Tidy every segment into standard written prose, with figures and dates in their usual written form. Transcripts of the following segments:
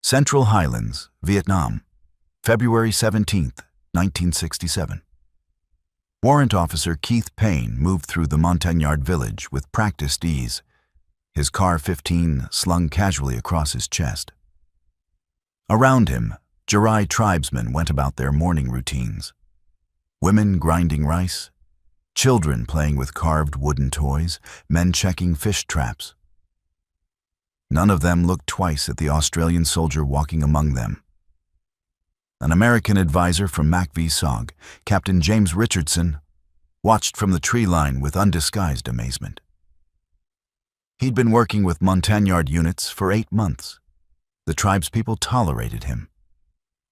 Central Highlands, Vietnam, February 17, 1967. Warrant Officer Keith Payne moved through the Montagnard village with practiced ease, his CAR-15 slung casually across his chest. Around him, Jarai tribesmen went about their morning routines. Women grinding rice, children playing with carved wooden toys, men checking fish traps. None of them looked twice at the Australian soldier walking among them. An American advisor from MACV-SOG, Captain James Richardson, watched from the tree line with undisguised amazement. He'd been working with Montagnard units for 8 months. The tribespeople tolerated him.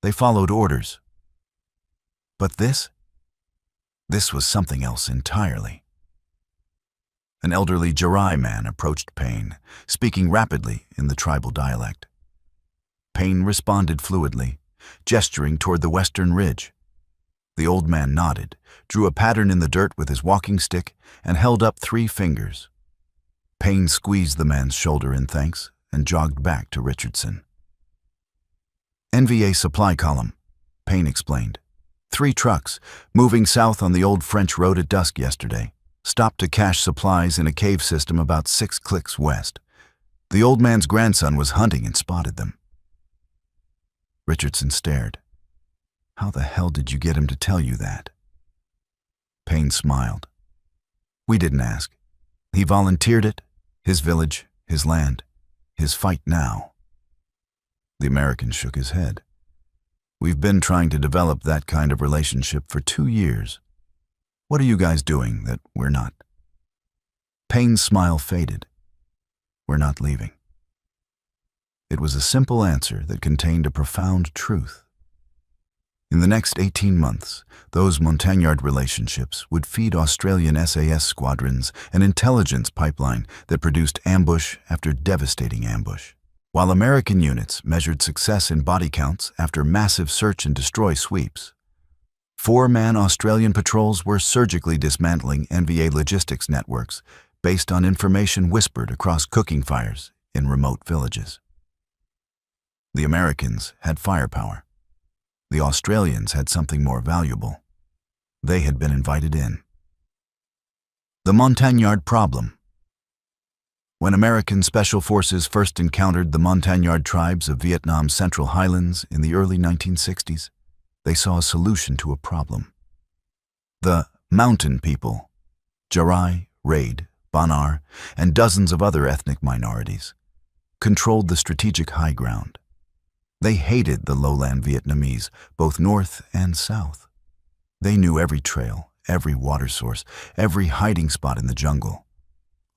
They followed orders. But this was something else entirely. An elderly Jarai man approached Payne, speaking rapidly in the tribal dialect. Payne responded fluidly, gesturing toward the western ridge. The old man nodded, drew a pattern in the dirt with his walking stick, and held up 3 fingers. Payne squeezed the man's shoulder in thanks and jogged back to Richardson. NVA supply column, Payne explained. 3 trucks, moving south on the old French road at dusk yesterday, stopped to cache supplies in a cave system about 6 clicks west. The old man's grandson was hunting and spotted them. Richardson stared. How the hell did you get him to tell you that? Payne smiled. We didn't ask. He volunteered it, his village, his land, his fight now. The American shook his head. We've been trying to develop that kind of relationship for 2 years. What are you guys doing that we're not? Payne's smile faded. We're not leaving. It was a simple answer that contained a profound truth. In the next 18 months, those Montagnard relationships would feed Australian SAS squadrons an intelligence pipeline that produced ambush after devastating ambush, while American units measured success in body counts after massive search and destroy sweeps. 4-man Australian patrols were surgically dismantling NVA logistics networks based on information whispered across cooking fires in remote villages. The Americans had firepower. The Australians had something more valuable. They had been invited in. The Montagnard problem. When American Special Forces first encountered the Montagnard tribes of Vietnam's Central Highlands in the early 1960s, they saw a solution to a problem. The mountain people, Jarai, Raid, Banar, and dozens of other ethnic minorities, controlled the strategic high ground. They hated the lowland Vietnamese, both north and south. They knew every trail, every water source, every hiding spot in the jungle.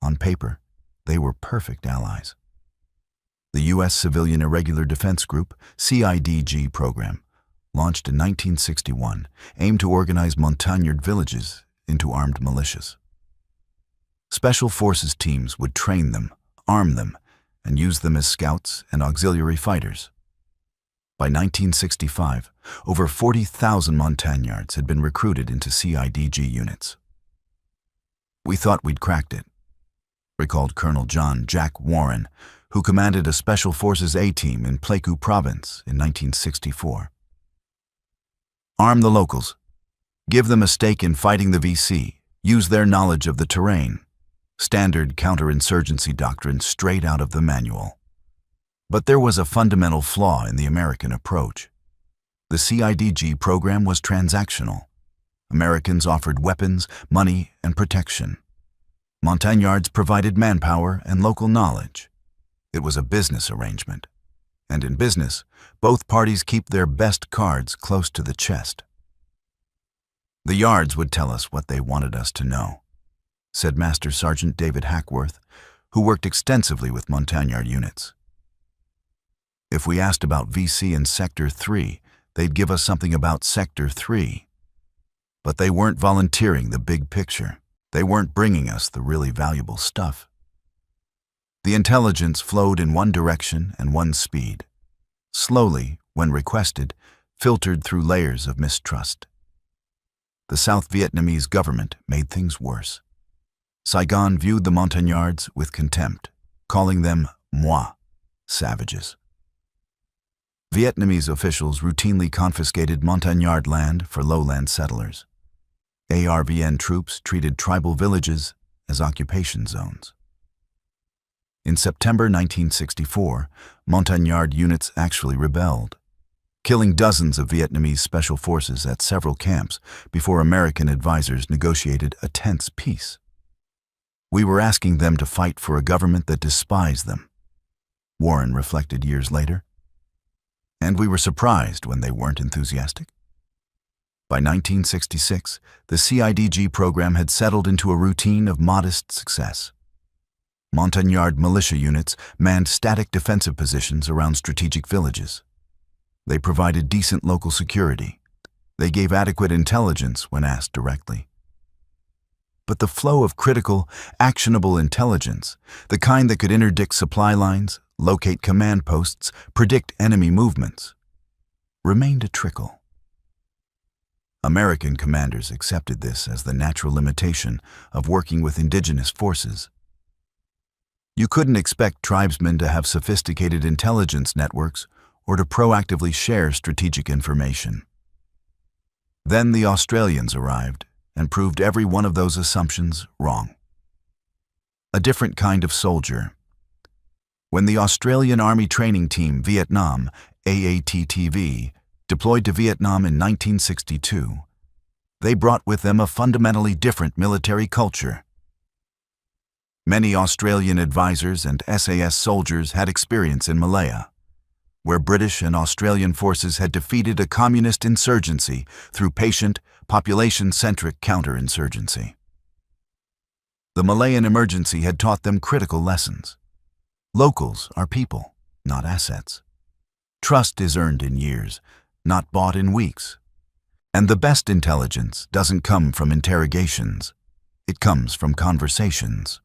On paper, they were perfect allies. The U.S. Civilian Irregular Defense Group, CIDG program, launched in 1961, aimed to organize Montagnard villages into armed militias. Special Forces teams would train them, arm them, and use them as scouts and auxiliary fighters. By 1965, over 40,000 Montagnards had been recruited into CIDG units. We thought we'd cracked it, recalled Colonel John Jack Warren, who commanded a Special Forces A-team in Pleiku Province in 1964. Arm the locals. Give them a stake in fighting the VC. Use their knowledge of the terrain. Standard counterinsurgency doctrine straight out of the manual. But there was a fundamental flaw in the American approach. The CIDG program was transactional. Americans offered weapons, money, and protection. Montagnards provided manpower and local knowledge. It was a business arrangement. And in business, both parties keep their best cards close to the chest. The yards would tell us what they wanted us to know, said Master Sergeant David Hackworth, who worked extensively with Montagnard units. If we asked about VC in Sector 3, they'd give us something about Sector 3. But they weren't volunteering the big picture. They weren't bringing us the really valuable stuff. The intelligence flowed in one direction and one speed. Slowly, when requested, filtered through layers of mistrust. The South Vietnamese government made things worse. Saigon viewed the Montagnards with contempt, calling them moi, savages. Vietnamese officials routinely confiscated Montagnard land for lowland settlers. ARVN troops treated tribal villages as occupation zones. In September 1964, Montagnard units actually rebelled, killing dozens of Vietnamese special forces at several camps before American advisors negotiated a tense peace. We were asking them to fight for a government that despised them, Warren reflected years later. And we were surprised when they weren't enthusiastic. By 1966, the CIDG program had settled into a routine of modest success. Montagnard militia units manned static defensive positions around strategic villages. They provided decent local security. They gave adequate intelligence when asked directly. But the flow of critical, actionable intelligence, the kind that could interdict supply lines, locate command posts, predict enemy movements, remained a trickle. American commanders accepted this as the natural limitation of working with indigenous forces. You couldn't expect tribesmen to have sophisticated intelligence networks or to proactively share strategic information. Then the Australians arrived and proved every one of those assumptions wrong. A different kind of soldier. When the Australian Army Training Team Vietnam, AATTV, deployed to Vietnam in 1962, they brought with them a fundamentally different military culture. Many Australian advisors and SAS soldiers had experience in Malaya, where British and Australian forces had defeated a communist insurgency through patient, population-centric counterinsurgency. The Malayan emergency had taught them critical lessons. Locals are people, not assets. Trust is earned in years, not bought in weeks. And the best intelligence doesn't come from interrogations. It comes from conversations.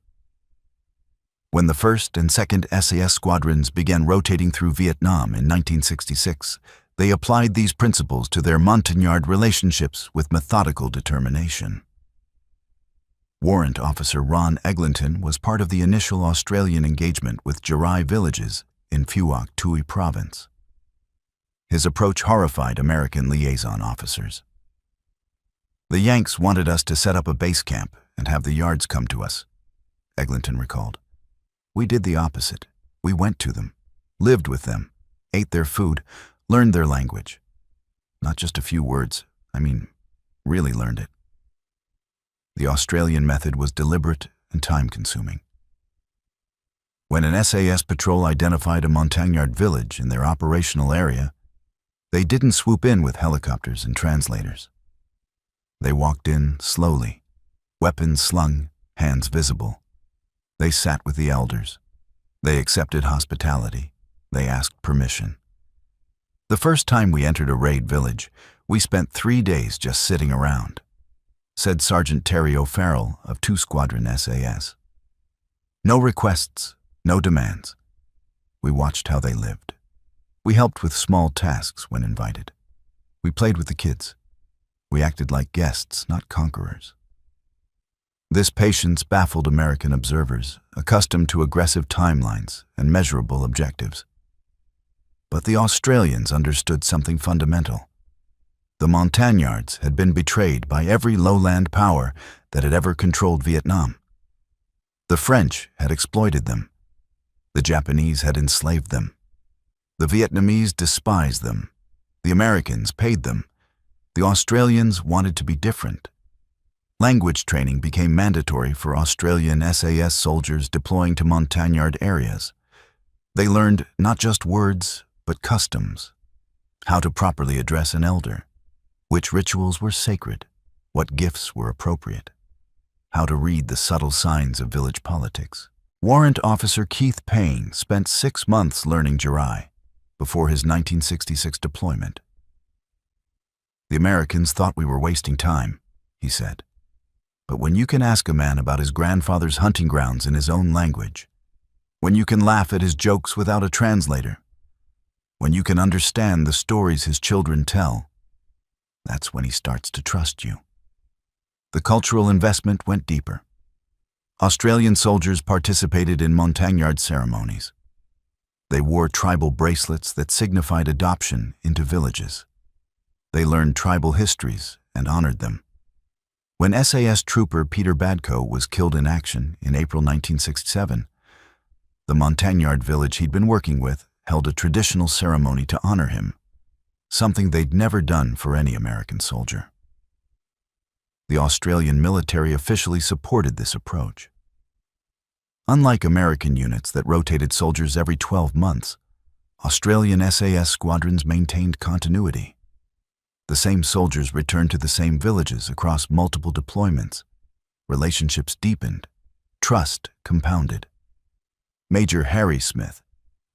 When the 1st and 2nd SAS squadrons began rotating through Vietnam in 1966, they applied these principles to their Montagnard relationships with methodical determination. Warrant Officer Ron Eglinton was part of the initial Australian engagement with Jarai villages in Phuoc Tuy province. His approach horrified American liaison officers. The Yanks wanted us to set up a base camp and have the yards come to us, Eglinton recalled. We did the opposite. We went to them, lived with them, ate their food, learned their language. Not just a few words, really learned it. The Australian method was deliberate and time-consuming. When an SAS patrol identified a Montagnard village in their operational area, they didn't swoop in with helicopters and translators. They walked in slowly, weapons slung, hands visible. They sat with the elders. They accepted hospitality. They asked permission. The first time we entered a raid village, we spent 3 days just sitting around, said Sergeant Terry O'Farrell of 2 Squadron SAS. No requests, no demands. We watched how they lived. We helped with small tasks when invited. We played with the kids. We acted like guests, not conquerors. This patience baffled American observers, accustomed to aggressive timelines and measurable objectives. But the Australians understood something fundamental. The Montagnards had been betrayed by every lowland power that had ever controlled Vietnam. The French had exploited them. The Japanese had enslaved them. The Vietnamese despised them. The Americans paid them. The Australians wanted to be different. Language training became mandatory for Australian SAS soldiers deploying to Montagnard areas. They learned not just words, but customs. How to properly address an elder. Which rituals were sacred. What gifts were appropriate. How to read the subtle signs of village politics. Warrant Officer Keith Payne spent 6 months learning Jarai before his 1966 deployment. The Americans thought we were wasting time, he said. But when you can ask a man about his grandfather's hunting grounds in his own language, when you can laugh at his jokes without a translator, when you can understand the stories his children tell, that's when he starts to trust you. The cultural investment went deeper. Australian soldiers participated in Montagnard ceremonies. They wore tribal bracelets that signified adoption into villages. They learned tribal histories and honored them. When SAS trooper Peter Badco was killed in action in April 1967, the Montagnard village he'd been working with held a traditional ceremony to honor him, something they'd never done for any American soldier. The Australian military officially supported this approach. Unlike American units that rotated soldiers every 12 months, Australian SAS squadrons maintained continuity. The same soldiers returned to the same villages across multiple deployments. Relationships deepened, trust compounded. Major Harry Smith,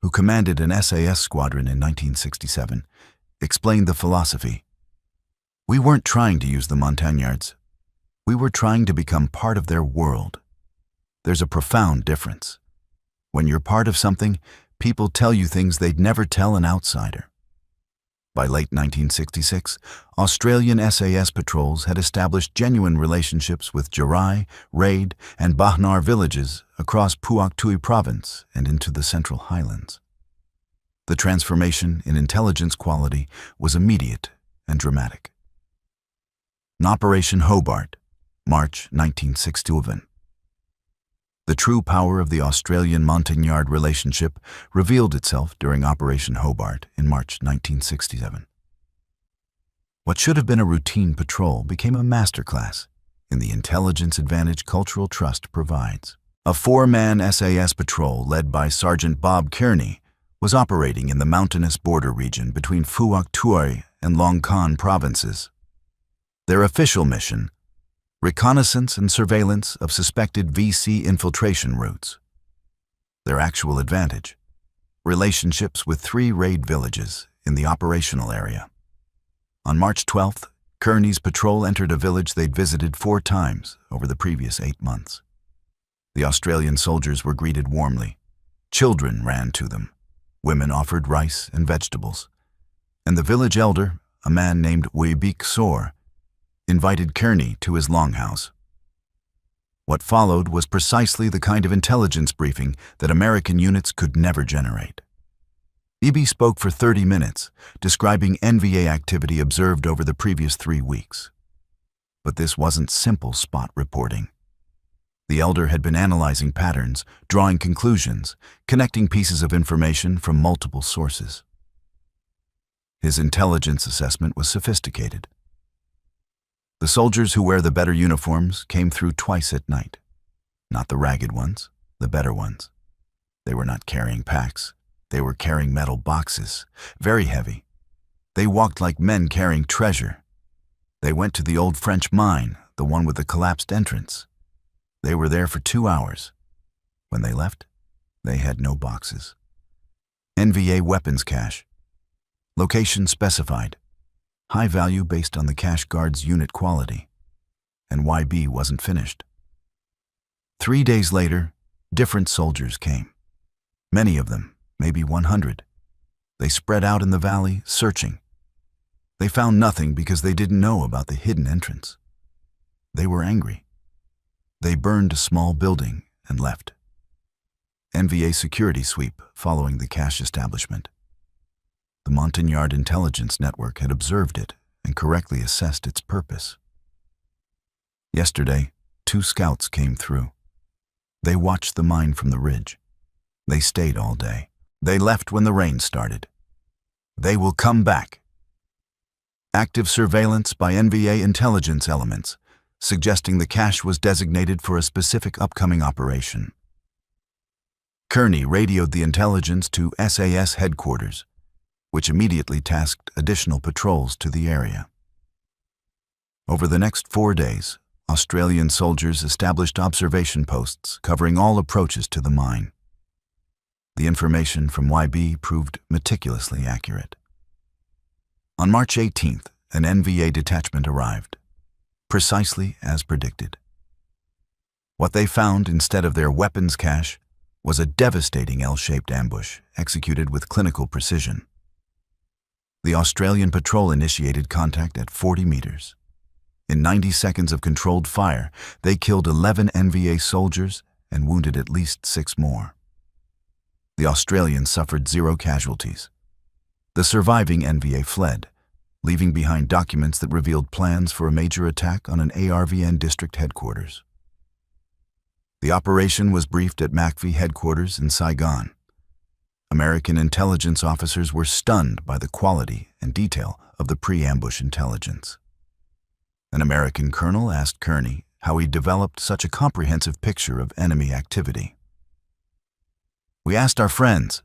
who commanded an SAS squadron in 1967, explained the philosophy. "We weren't trying to use the Montagnards. We were trying to become part of their world. There's a profound difference. When you're part of something, people tell you things they'd never tell an outsider." By late 1966, Australian SAS patrols had established genuine relationships with Jarai, Raid, and Bahnar villages across Puak Tui province and into the Central Highlands. The transformation in intelligence quality was immediate and dramatic. Operation Hobart, March 1967. The true power of the Australian-Montagnard relationship revealed itself during Operation Hobart in March 1967. What should have been a routine patrol became a masterclass in the intelligence advantage cultural trust provides. A 4-man SAS patrol led by Sergeant Bob Kearney was operating in the mountainous border region between Phuoc Tuy and Long Con provinces. Their official mission: reconnaissance and surveillance of suspected VC infiltration routes. Their actual advantage: relationships with 3 raid villages in the operational area. On March 12th, Kearney's patrol entered a village they'd visited 4 times over the previous 8 months. The Australian soldiers were greeted warmly. Children ran to them. Women offered rice and vegetables. And the village elder, a man named Weibik Sor, invited Kearney to his longhouse. What followed was precisely the kind of intelligence briefing that American units could never generate. EB spoke for 30 minutes, describing NVA activity observed over the previous 3 weeks. But this wasn't simple spot reporting. The elder had been analyzing patterns, drawing conclusions, connecting pieces of information from multiple sources. His intelligence assessment was sophisticated. The soldiers who wear the better uniforms came through twice at night. Not the ragged ones, the better ones. They were not carrying packs. They were carrying metal boxes, very heavy. They walked like men carrying treasure. They went to the old French mine, the one with the collapsed entrance. They were there for 2 hours. When they left, they had no boxes. NVA weapons cache. Location specified. High value based on the cache guard's unit quality. And YB wasn't finished. 3 days later, different soldiers came. Many of them, maybe 100. They spread out in the valley, searching. They found nothing because they didn't know about the hidden entrance. They were angry. They burned a small building and left. NVA security sweep following the cache establishment. The Montagnard intelligence network had observed it and correctly assessed its purpose. Yesterday, 2 scouts came through. They watched the mine from the ridge. They stayed all day. They left when the rain started. They will come back. Active surveillance by NVA intelligence elements, suggesting the cache was designated for a specific upcoming operation. Kearney radioed the intelligence to SAS headquarters, which immediately tasked additional patrols to the area. Over the next 4 days, Australian soldiers established observation posts covering all approaches to the mine. The information from YB proved meticulously accurate. On March 18th, an NVA detachment arrived, precisely as predicted. What they found instead of their weapons cache was a devastating L-shaped ambush executed with clinical precision. The Australian patrol initiated contact at 40 meters. In 90 seconds of controlled fire, they killed 11 NVA soldiers and wounded at least 6 more. The Australians suffered 0 casualties. The surviving NVA fled, leaving behind documents that revealed plans for a major attack on an ARVN district headquarters. The operation was briefed at MACV headquarters in Saigon. American intelligence officers were stunned by the quality and detail of the pre-ambush intelligence. An American colonel asked Kearney how he developed such a comprehensive picture of enemy activity. "We asked our friends,"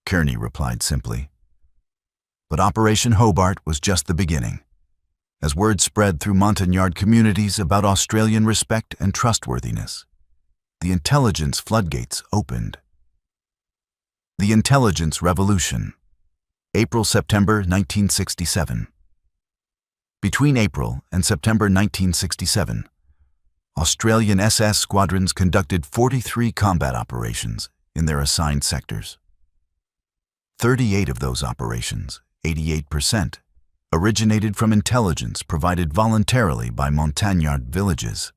Kearney replied simply. But Operation Hobart was just the beginning. As word spread through Montagnard communities about Australian respect and trustworthiness, the intelligence floodgates opened. The Intelligence Revolution, April-September 1967. Between April and September 1967, Australian SAS squadrons conducted 43 combat operations in their assigned sectors. 38 of those operations, 88%, originated from intelligence provided voluntarily by Montagnard villages.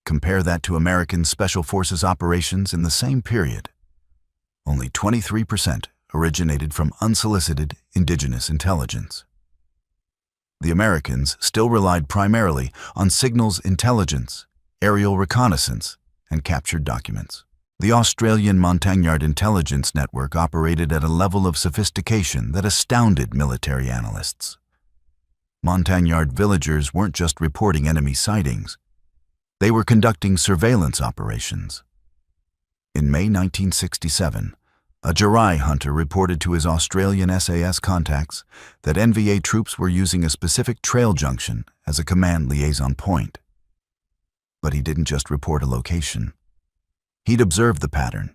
Compare that to American Special Forces operations in the same period. Only 23% originated from unsolicited indigenous intelligence. The Americans still relied primarily on signals intelligence, aerial reconnaissance, and captured documents. The Australian Montagnard intelligence network operated at a level of sophistication that astounded military analysts. Montagnard villagers weren't just reporting enemy sightings. They were conducting surveillance operations. In May 1967, a Jarai hunter reported to his Australian SAS contacts that NVA troops were using a specific trail junction as a command liaison point. But he didn't just report a location. He'd observed the pattern.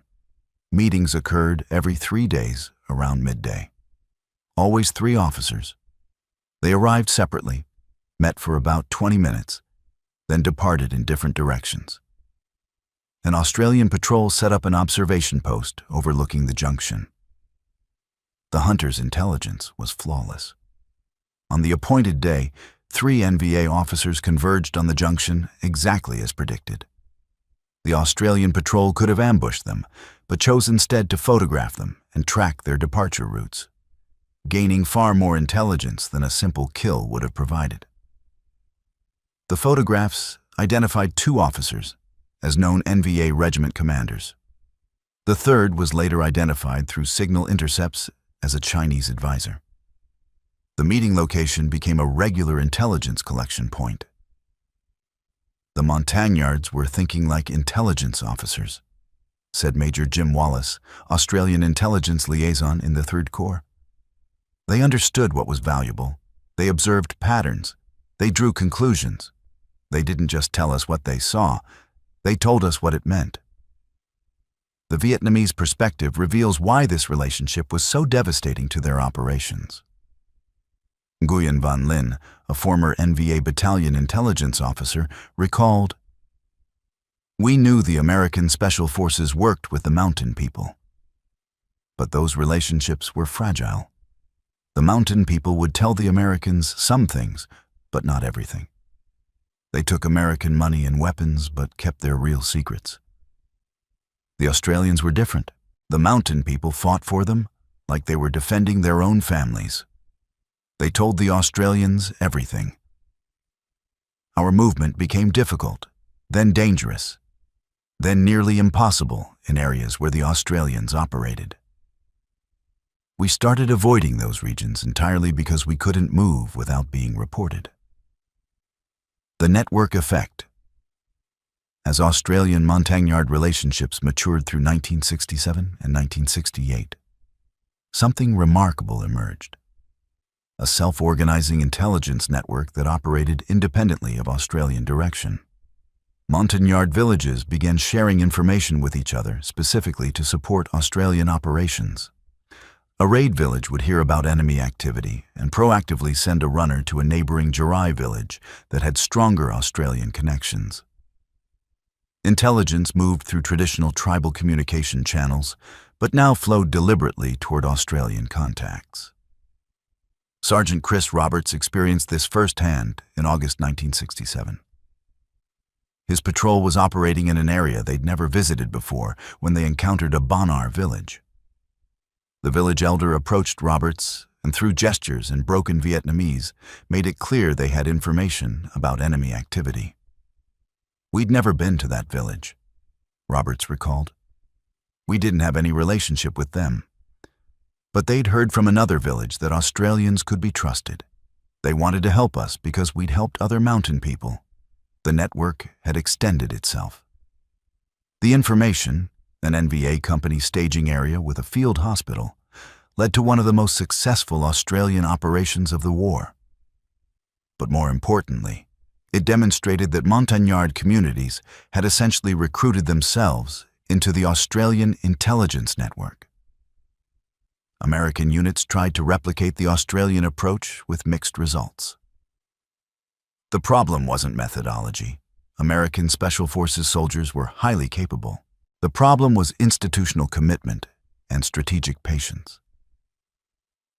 Meetings occurred every 3 days around midday. Always 3 officers. They arrived separately, met for about 20 minutes, then departed in different directions. An Australian patrol set up an observation post overlooking the junction. The hunter's intelligence was flawless. On the appointed day, 3 NVA officers converged on the junction exactly as predicted. The Australian patrol could have ambushed them, but chose instead to photograph them and track their departure routes, gaining far more intelligence than a simple kill would have provided. The photographs identified 2 officers as known NVA regiment commanders. The third was later identified through signal intercepts as a Chinese advisor. The meeting location became a regular intelligence collection point. The Montagnards were thinking like intelligence officers, said Major Jim Wallace, Australian intelligence liaison in the 3rd Corps. They understood what was valuable. They observed patterns. They drew conclusions. They didn't just tell us what they saw. They told us what it meant. The Vietnamese perspective reveals why this relationship was so devastating to their operations. Nguyen Van Linh, a former NVA battalion intelligence officer, recalled, "We knew the American Special Forces worked with the mountain people. But those relationships were fragile. The mountain people would tell the Americans some things, but not everything. They took American money and weapons, but kept their real secrets. The Australians were different. The mountain people fought for them like they were defending their own families. They told the Australians everything. Our movement became difficult, then dangerous, then nearly impossible in areas where the Australians operated. We started avoiding those regions entirely because we couldn't move without being reported." The network effect. As Australian Montagnard relationships matured through 1967 and 1968, something remarkable emerged. A self-organizing intelligence network that operated independently of Australian direction. Montagnard villages began sharing information with each other specifically to support Australian operations. A raid village would hear about enemy activity and proactively send a runner to a neighboring Jarai village that had stronger Australian connections. Intelligence moved through traditional tribal communication channels, but now flowed deliberately toward Australian contacts. Sergeant Chris Roberts experienced this firsthand in August 1967. His patrol was operating in an area they'd never visited before when they encountered a Bonar village. The village elder approached Roberts and, through gestures in broken Vietnamese, made it clear they had information about enemy activity. "We'd never been to that village," Roberts recalled. "We didn't have any relationship with them. But they'd heard from another village that Australians could be trusted. They wanted to help us because we'd helped other mountain people. The network had extended itself." The information, an NVA company staging area with a field hospital, led to one of the most successful Australian operations of the war. But more importantly, it demonstrated that Montagnard communities had essentially recruited themselves into the Australian intelligence network. American units tried to replicate the Australian approach with mixed results. The problem wasn't methodology. American Special Forces soldiers were highly capable. The problem was institutional commitment and strategic patience.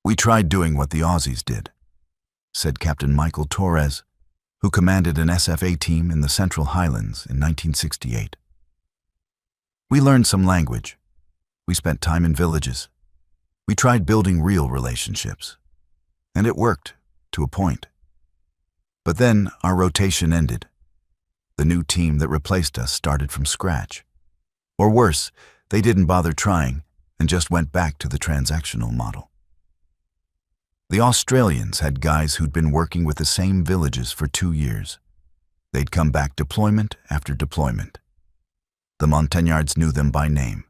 "We tried doing what the Aussies did," said Captain Michael Torres, who commanded an SFA team in the Central Highlands in 1968. "We learned some language. We spent time in villages. We tried building real relationships. And it worked, to a point. But then our rotation ended. The new team that replaced us started from scratch. Or worse, they didn't bother trying and just went back to the transactional model." The Australians had guys who'd been working with the same villages for 2 years. They'd come back deployment after deployment. The Montagnards knew them by name.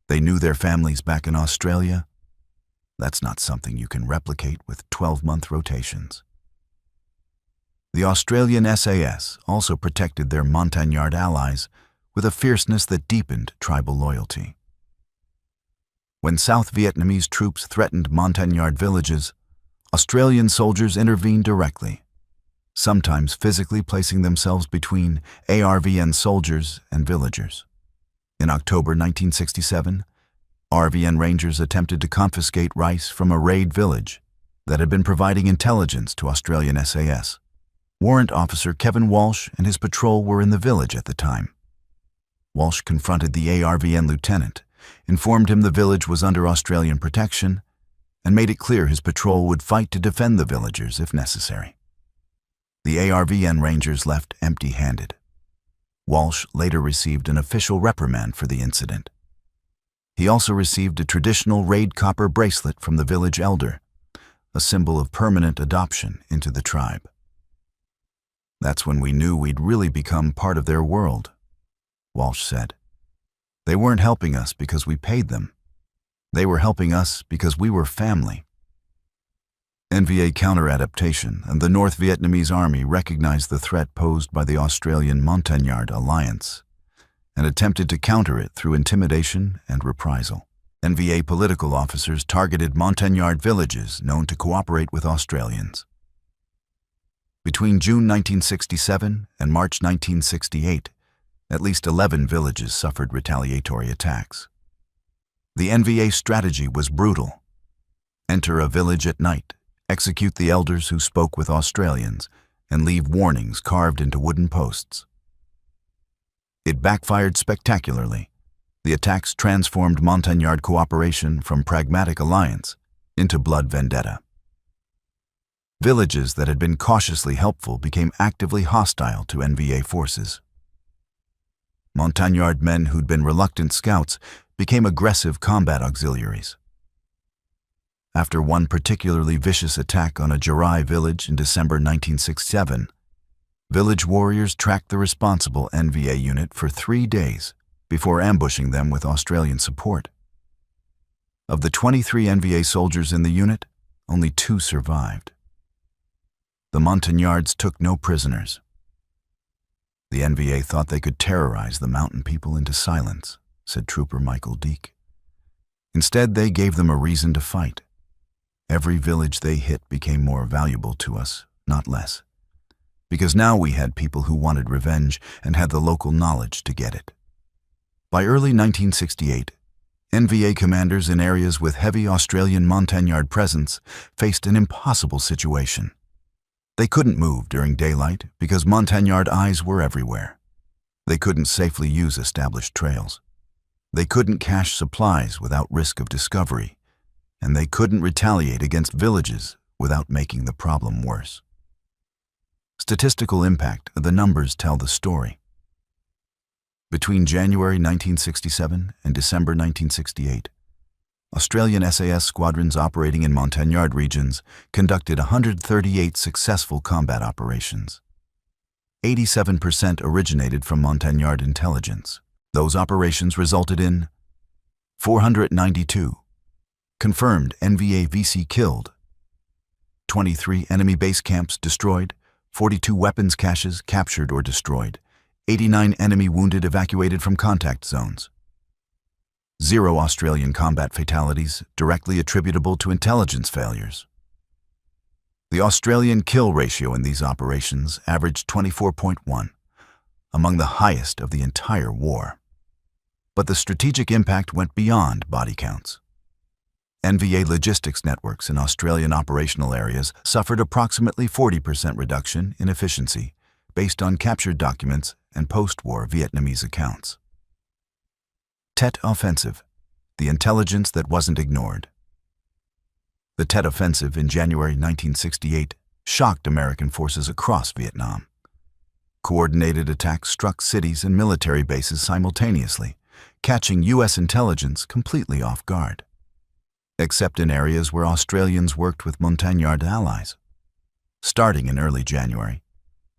They knew their families back in Australia. That's not something you can replicate with 12-month rotations. The Australian SAS also protected their Montagnard allies with a fierceness that deepened tribal loyalty. When South Vietnamese troops threatened Montagnard villages, Australian soldiers intervened directly, sometimes physically placing themselves between ARVN soldiers and villagers. In October 1967, RVN Rangers attempted to confiscate rice from a raid village that had been providing intelligence to Australian SAS. Warrant Officer Kevin Walsh and his patrol were in the village at the time. Walsh confronted the ARVN lieutenant, informed him the village was under Australian protection, and made it clear his patrol would fight to defend the villagers if necessary. The ARVN Rangers left empty-handed. Walsh later received an official reprimand for the incident. He also received a traditional raid copper bracelet from the village elder, a symbol of permanent adoption into the tribe. "That's when we knew we'd really become part of their world," Walsh said. "They weren't helping us because we paid them. They were helping us because we were family." NVA counter-adaptation and the North Vietnamese Army recognized the threat posed by the Australian Montagnard alliance and attempted to counter it through intimidation and reprisal. NVA political officers targeted Montagnard villages known to cooperate with Australians. Between June 1967 and March 1968, at least 11 villages suffered retaliatory attacks. The NVA strategy was brutal. Enter a village at night, execute the elders who spoke with Australians, and leave warnings carved into wooden posts. It backfired spectacularly. The attacks transformed Montagnard cooperation from pragmatic alliance into blood vendetta. Villages that had been cautiously helpful became actively hostile to NVA forces. Montagnard men who'd been reluctant scouts became aggressive combat auxiliaries. After one particularly vicious attack on a Jarai village in December 1967, village warriors tracked the responsible NVA unit for 3 days before ambushing them with Australian support. Of the 23 NVA soldiers in the unit, only 2 survived. The Montagnards took no prisoners. The NVA thought they could terrorize the mountain people into silence, said Trooper Michael Deek. Instead, they gave them a reason to fight. Every village they hit became more valuable to us, not less. Because now we had people who wanted revenge and had the local knowledge to get it. By early 1968, NVA commanders in areas with heavy Australian Montagnard presence faced an impossible situation. They couldn't move during daylight because Montagnard eyes were everywhere. They couldn't safely use established trails. They couldn't cache supplies without risk of discovery, and they couldn't retaliate against villages without making the problem worse. Statistical impact of the numbers tell the story. Between January 1967 and December 1968, Australian SAS squadrons operating in Montagnard regions conducted 138 successful combat operations. 87% originated from Montagnard intelligence. Those operations resulted in 492 confirmed NVA-VC killed, 23 enemy base camps destroyed, 42 weapons caches captured or destroyed, 89 enemy wounded evacuated from contact zones. 0 Australian combat fatalities directly attributable to intelligence failures. The Australian kill ratio in these operations averaged 24.1, among the highest of the entire war. But the strategic impact went beyond body counts. NVA logistics networks in Australian operational areas suffered approximately 40% reduction in efficiency based on captured documents and post-war Vietnamese accounts. Tet Offensive, the intelligence that wasn't ignored. The Tet Offensive in January 1968 shocked American forces across Vietnam. Coordinated attacks struck cities and military bases simultaneously, catching U.S. intelligence completely off guard, except in areas where Australians worked with Montagnard allies. Starting in early January,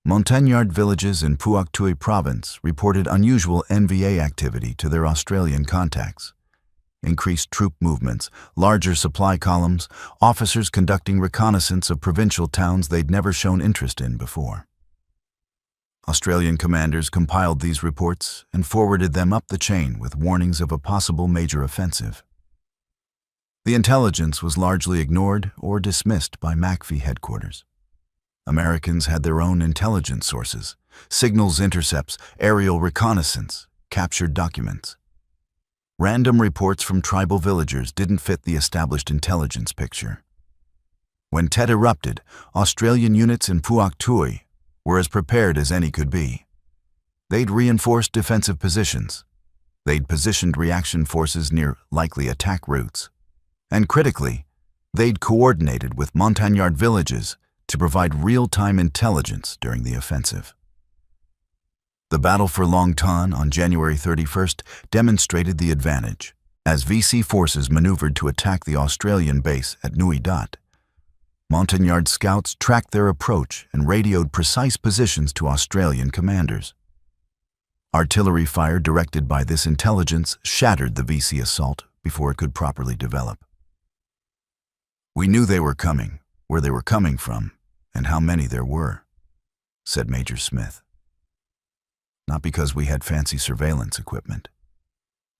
Montagnard villages in Phuoc Tuy province reported unusual NVA activity to their Australian contacts. Increased troop movements, larger supply columns, officers conducting reconnaissance of provincial towns they'd never shown interest in before. Australian commanders compiled these reports and forwarded them up the chain with warnings of a possible major offensive. The intelligence was largely ignored or dismissed by McAfee headquarters. Americans had their own intelligence sources, signals intercepts, aerial reconnaissance, captured documents. Random reports from tribal villagers didn't fit the established intelligence picture. When Tet erupted, Australian units in Phuoc Tuy were as prepared as any could be. They'd reinforced defensive positions. They'd positioned reaction forces near likely attack routes. And critically, they'd coordinated with Montagnard villages to provide real-time intelligence during the offensive. The battle for Long Tan on January 31st demonstrated the advantage. As VC forces maneuvered to attack the Australian base at Nui Dat, Montagnard scouts tracked their approach and radioed precise positions to Australian commanders. Artillery fire directed by this intelligence shattered the VC assault before it could properly develop. "We knew they were coming, where they were coming from, and how many there were," said Major Smith. "Not because we had fancy surveillance equipment.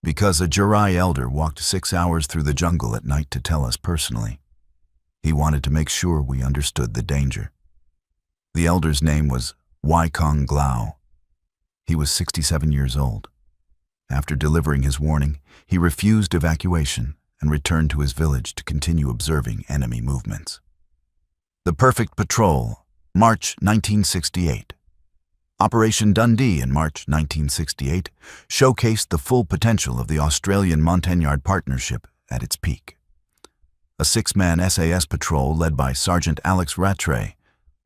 Because a Jurai elder walked 6 hours through the jungle at night to tell us personally. He wanted to make sure we understood the danger." The elder's name was Wai Kong Glau. He was 67 years old. After delivering his warning, he refused evacuation and returned to his village to continue observing enemy movements. The Perfect Patrol, March 1968. Operation Dundee in March 1968 showcased the full potential of the Australian Montagnard partnership at its peak. A 6-man SAS patrol led by Sergeant Alex Rattray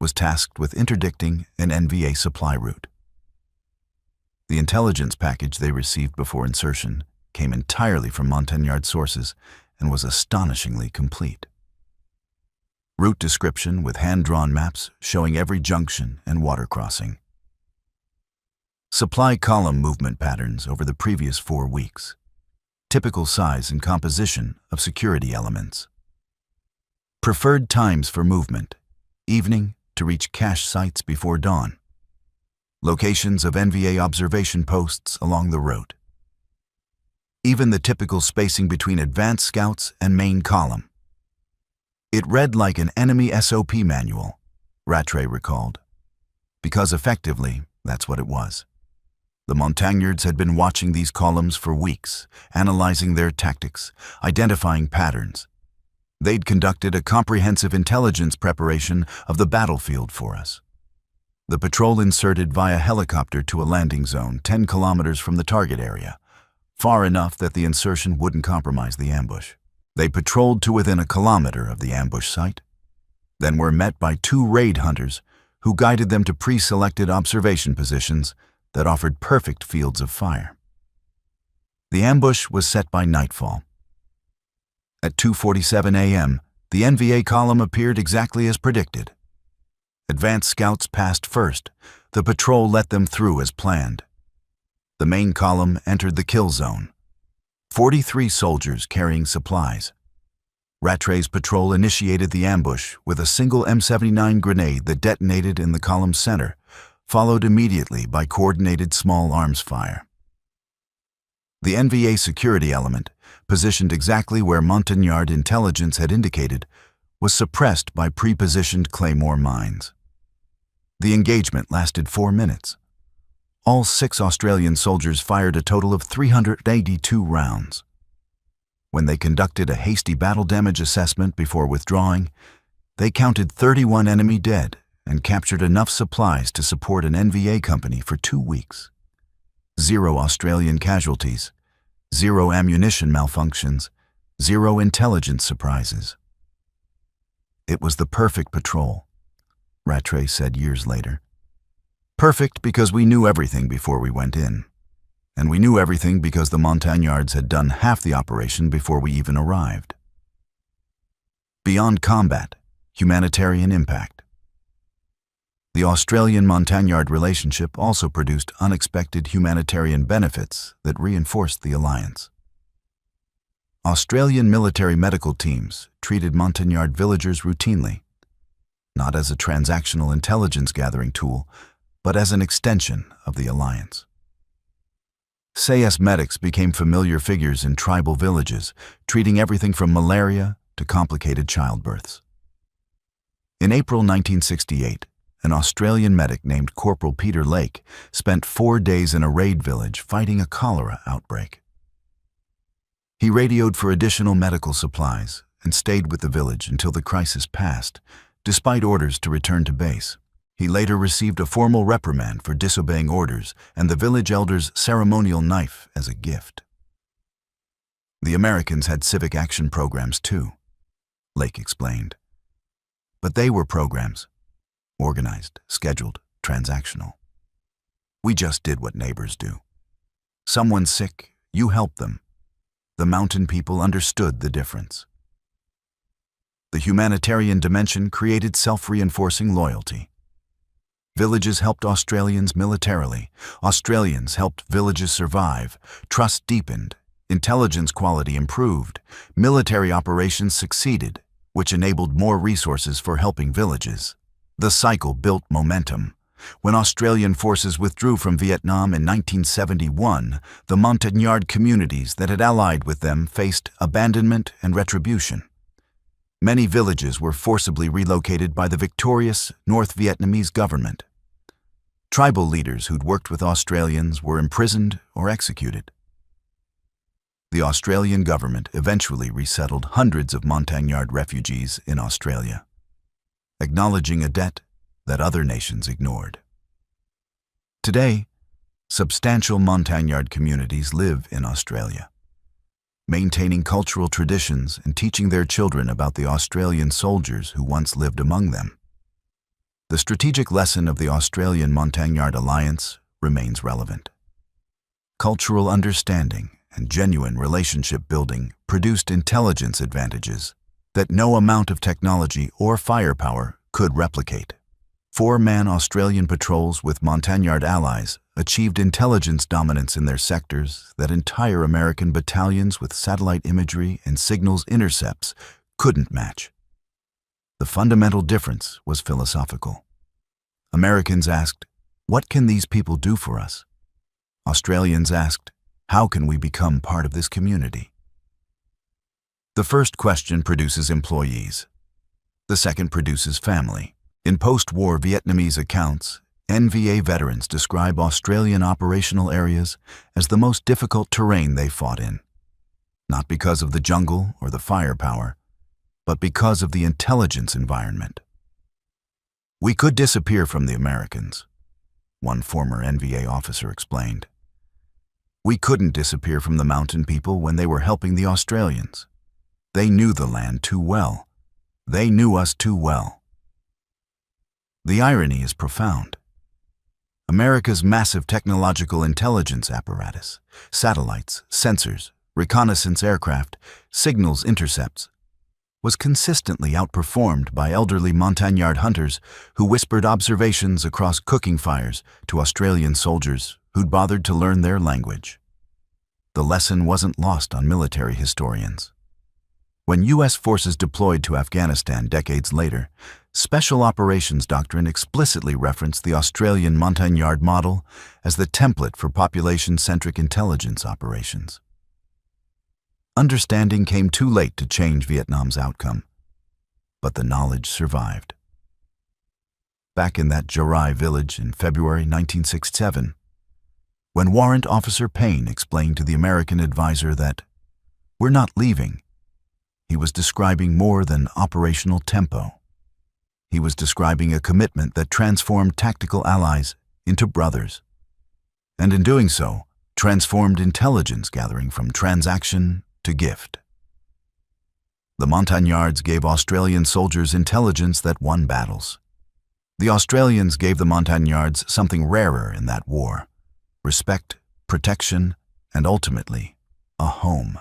was tasked with interdicting an NVA supply route. The intelligence package they received before insertion came entirely from Montagnard sources and was astonishingly complete. Route description with hand-drawn maps showing every junction and water crossing. Supply column movement patterns over the previous 4 weeks. Typical size and composition of security elements. Preferred times for movement: evening to reach cache sites before dawn. Locations of NVA observation posts along the route. Even the typical spacing between advanced scouts and main column. It read like an enemy SOP manual, Rattray recalled, because effectively, that's what it was. The Montagnards had been watching these columns for weeks, analyzing their tactics, identifying patterns. They'd conducted a comprehensive intelligence preparation of the battlefield for us. The patrol inserted via helicopter to a landing zone 10 kilometers from the target area, far enough that the insertion wouldn't compromise the ambush. They patrolled to within a kilometer of the ambush site, then were met by 2 raid hunters who guided them to pre-selected observation positions that offered perfect fields of fire. The ambush was set by nightfall. At 2:47 a.m., the NVA column appeared exactly as predicted. Advanced scouts passed first. The patrol let them through as planned. The main column entered the kill zone. 43 soldiers carrying supplies. Rattray's patrol initiated the ambush with a single M79 grenade that detonated in the column's center, followed immediately by coordinated small arms fire. The NVA security element, positioned exactly where Montagnard intelligence had indicated, was suppressed by pre-positioned claymore mines. The engagement lasted 4 minutes. All 6 Australian soldiers fired a total of 382 rounds. When they conducted a hasty battle damage assessment before withdrawing, they counted 31 enemy dead and captured enough supplies to support an NVA company for 2 weeks. 0 Australian casualties, 0 ammunition malfunctions, 0 intelligence surprises. It was the perfect patrol, Rattray said years later. Perfect because we knew everything before we went in. And we knew everything because the Montagnards had done half the operation before we even arrived. Beyond combat, humanitarian impact. The Australian-Montagnard relationship also produced unexpected humanitarian benefits that reinforced the alliance. Australian military medical teams treated Montagnard villagers routinely, not as a transactional intelligence gathering tool, but as an extension of the alliance. SAS medics became familiar figures in tribal villages, treating everything from malaria to complicated childbirths. In April 1968, an Australian medic named Corporal Peter Lake spent 4 days in a raid village fighting a cholera outbreak. He radioed for additional medical supplies and stayed with the village until the crisis passed, despite orders to return to base. He later received a formal reprimand for disobeying orders and the village elder's ceremonial knife as a gift. The Americans had civic action programs too, Lake explained. But they were programs, organized, scheduled, transactional. We just did what neighbors do. Someone's sick, you help them. The mountain people understood the difference. The humanitarian dimension created self-reinforcing loyalty. Villages helped Australians militarily. Australians helped villages survive. Trust deepened. Intelligence quality improved. Military operations succeeded, which enabled more resources for helping villages. The cycle built momentum. When Australian forces withdrew from Vietnam in 1971, the Montagnard communities that had allied with them faced abandonment and retribution. Many villages were forcibly relocated by the victorious North Vietnamese government. Tribal leaders who'd worked with Australians were imprisoned or executed. The Australian government eventually resettled hundreds of Montagnard refugees in Australia, acknowledging a debt that other nations ignored. Today, substantial Montagnard communities live in Australia, maintaining cultural traditions and teaching their children about the Australian soldiers who once lived among them. The strategic lesson of the Australian Montagnard Alliance remains relevant. Cultural understanding and genuine relationship building produced intelligence advantages that no amount of technology or firepower could replicate. 4-man Australian patrols with Montagnard allies achieved intelligence dominance in their sectors that entire American battalions with satellite imagery and signals intercepts couldn't match. The fundamental difference was philosophical. Americans asked, "What can these people do for us?" Australians asked, "How can we become part of this community?" The first question produces employees. The second produces family. In post-war Vietnamese accounts, NVA veterans describe Australian operational areas as the most difficult terrain they fought in, not because of the jungle or the firepower, but because of the intelligence environment. We could disappear from the Americans, one former NVA officer explained. We couldn't disappear from the mountain people when they were helping the Australians. They knew the land too well. They knew us too well. The irony is profound. America's massive technological intelligence apparatus, satellites, sensors, reconnaissance aircraft, signals intercepts, was consistently outperformed by elderly Montagnard hunters who whispered observations across cooking fires to Australian soldiers who'd bothered to learn their language. The lesson wasn't lost on military historians. When U.S. forces deployed to Afghanistan decades later, Special Operations Doctrine explicitly referenced the Australian Montagnard model as the template for population-centric intelligence operations. Understanding came too late to change Vietnam's outcome, but the knowledge survived. Back in that Jarai village in February 1967, when Warrant Officer Payne explained to the American advisor that, "We're not leaving," he was describing more than operational tempo. He was describing a commitment that transformed tactical allies into brothers, and in doing so, transformed intelligence gathering from transaction to gift. The Montagnards gave Australian soldiers intelligence that won battles. The Australians gave the Montagnards something rarer in that war: respect, protection, and ultimately, a home.